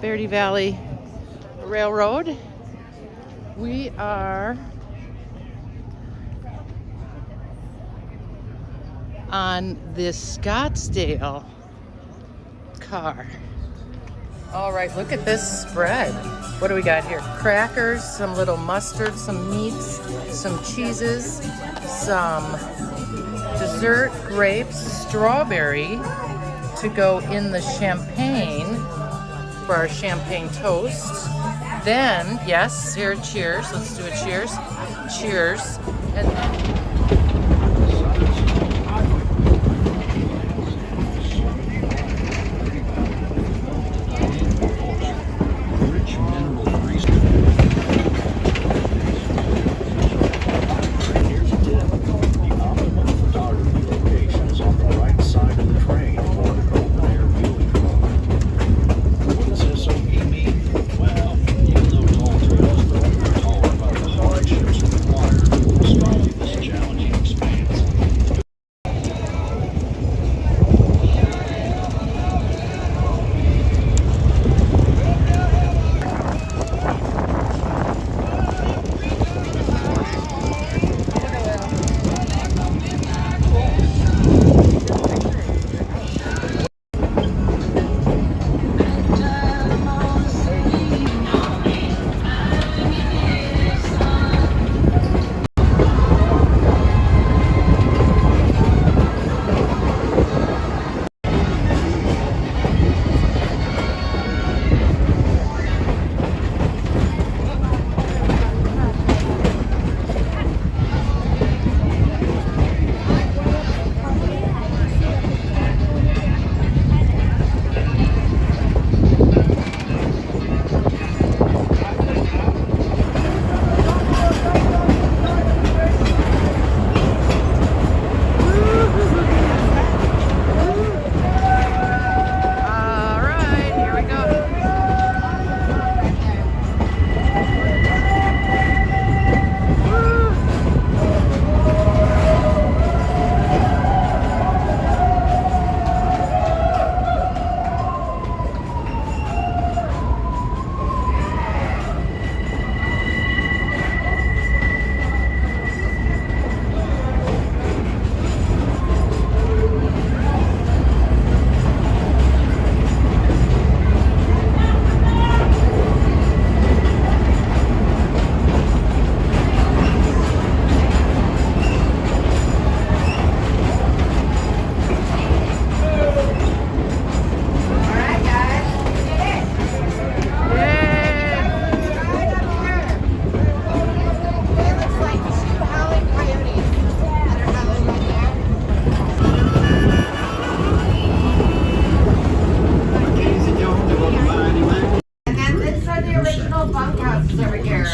Verde Valley Railroad. We are on this Scottsdale car. All right, look at this spread. What do we got here? Crackers, some little mustard, some meats, some cheeses, some dessert, grapes, strawberry to go in the champagne for our champagne toast. Then, yes, here, cheers. Let's do a cheers. Cheers. And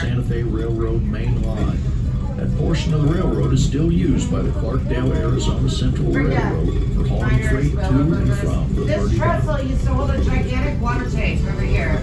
Santa Fe Railroad main line. That portion of the railroad is still used by the Clarkdale, Arizona Central Railroad for hauling freight to and from the Verde Canyon. This trestle used to hold a gigantic water tank over here.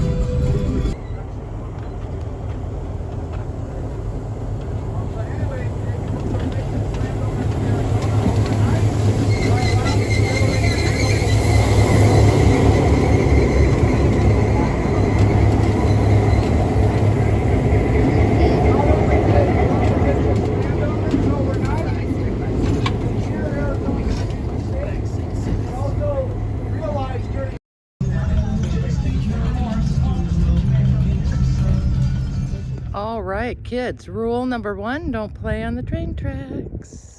all right, kids, rule number 1, don't play on the train tracks.